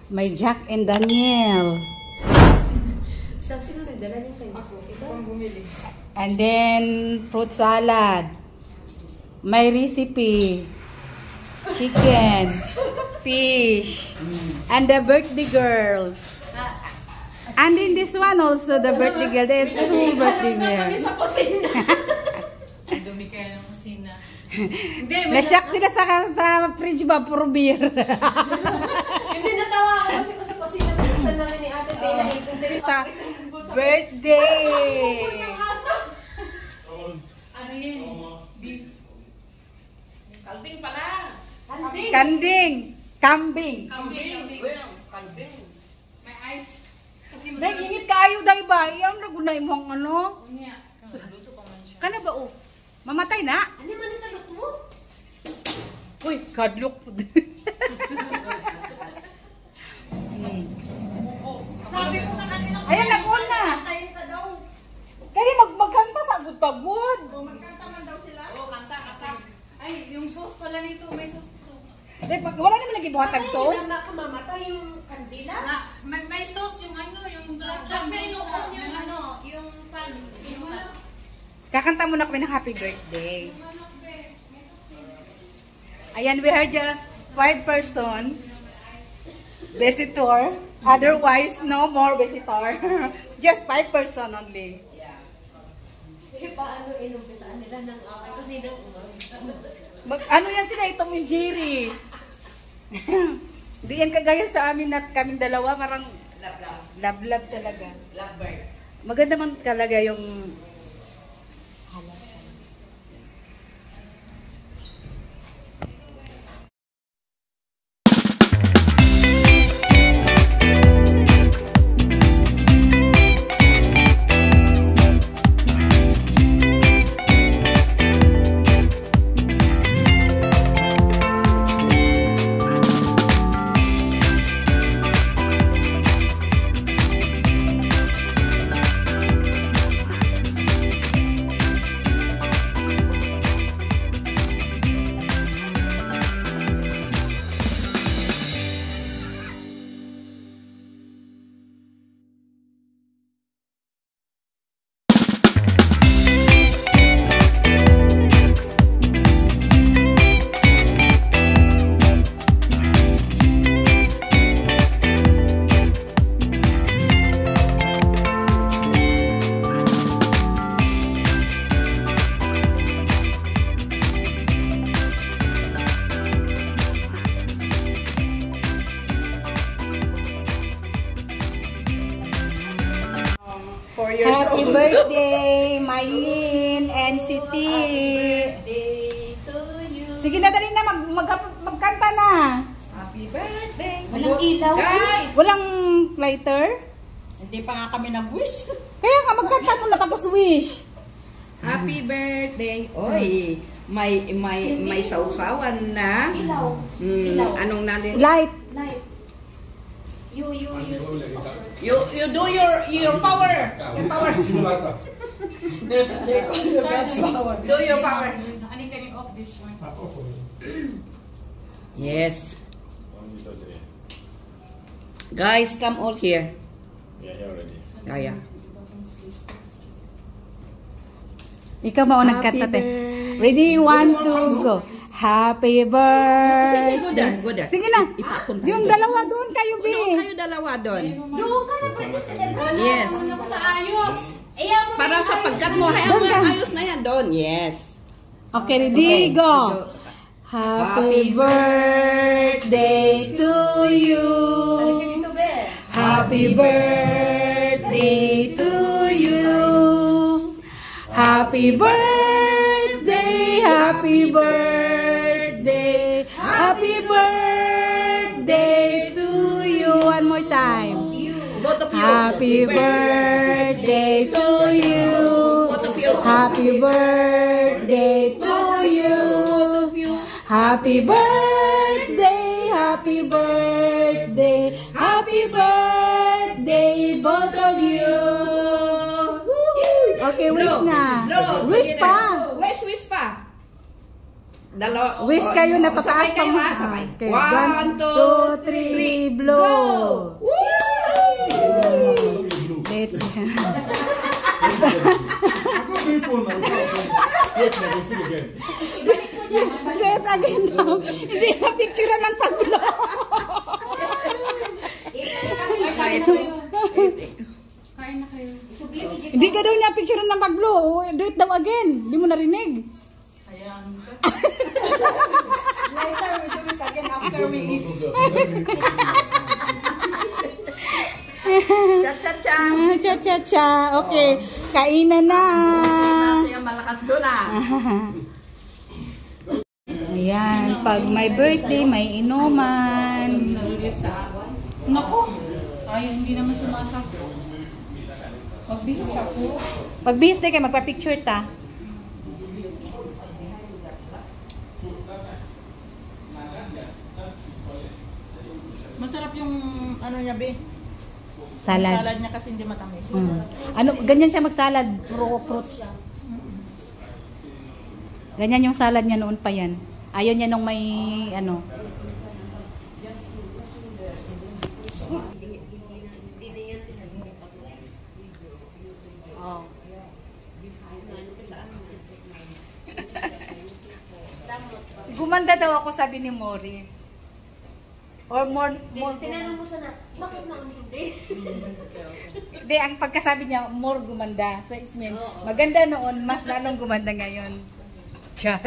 May Jack and Daniel. Sa sino nagdala niyo sa ako? Ito ang bumili. And then, fruit salad. May recipe. Chicken. Fish. And the birthday girl. And in this one also, the birthday girl. There's two birthday girl. Kami sa kusina. Ang dumi kaya ng kusina. Nasyak sila sa fridge ba? Puro beer. Hindi natawa ako kasi sa kusina. Nagkasan namin ni Ate Day na ipin. Sa birthday. Ano yun? Beef. Kalding pala. Kanding. Kambing. Kambing. Kambing. May ice. Kasi Day, ingit kayo, day ba? Iyang nagunay mo ang ano? Unya. Luto pa man siya. Kana ba, oh? Mamatay na? Ano man ang talok mo? Uy, kadlok po. Sabi ko sa kanila. Ayan, nakuha na. Antayin ka daw. Kaya magkanta sa agod-agod. Magkanta man daw sila? Oo, kanta. Ay, yung sauce pala nito. May sauce to. Wala naman nagibuhatag sauce. Hindi na mamatay yung kandila. May sauce yung ano, yung black Yung ano, yung pan. Yung pan. Kakanta muna kami ng happy birthday. Ayan, we are just 5 person. Visitor. Otherwise, no more visitor. Just 5 person only. Eh, paano inumpisaan nila ng away? Kasi nang Ano yan sila? Itong yung Jerry. Di yan kagaya sa amin at kaming dalawa. Parang love-love talaga. Lovebird. Maganda man talaga yung Happy birthday, Mylene and Siti. birthday to you. Sige na, dali na. Magkanta na. Happy birthday. Walang ilaw. Guys! Walang lighter. Hindi pa nga kami nag-wish. Kaya nga, magkanta mo na tapos wish. Happy birthday. Oy, may sausawan na. Ilaw. Ilaw. Anong natin? Light. Light. You You do your power. Your power. Do your power. Ani can you off this one? Yes. Guys, come all here. Yeah. Ikaw mo nagkanta, te. Ready? 1, 2, go. Happy birthday. Go there. Sige na. Ipapon Yung dalawa doon kayo, B. Kayo dalawa doon. doon ka na pwede sa dalawa. Yes. Sa ayos. Ayaw mo Para sa pagkat mo, Doon ka. ayos na yan doon. Yes. Okay, ready? Go. Happy birthday to you. Happy birthday to you. Happy birthday, happy birthday, happy birthday to you. One more time. Both of you. Happy birthday to you. Both of you. Happy birthday to you. Happy birthday, happy birthday, happy birthday, both of you. Okay, wish na. Wish pa. Wish pa. Dalawa. Wish kayo na pataas. Sabay kayo ha, sabay. Okay. 1, 2, 3, blow. Woo! Let's Wait again daw. Hindi na picture ng pag-blow. Kain na kayo. Kain na kayo. Hindi ka daw niya picture ng pag-blow. Do it daw again. Hindi mo narinig. Hayaan mo siya. Later, we do it again after we eat. Cha-cha-cha. Cha-cha-cha. Okay. Kainan na. Yung malakas doon ah. Ayan. Pag may birthday, may inuman. Nalulip sa awan. Nako. Ay, hindi naman sumasagot. Magbihis ako. Pag birthday kayo, magpa-picture ta. Masarap yung ano niya, be. Salad. Salad niya kasi hindi matamis. Ano, ganyan siya magsalad. Fruits. Ganyan yung salad niya noon pa yan. Ayaw niya nung may ano. Oh. Gumanda daw ako, sabi ni Morris. Or more. Tinanong mo sana, bakit naon hindi? Hindi, ang pagkasabi niya, more gumanda. So, it's mean, maganda noon, mas lalong gumanda ngayon. Char.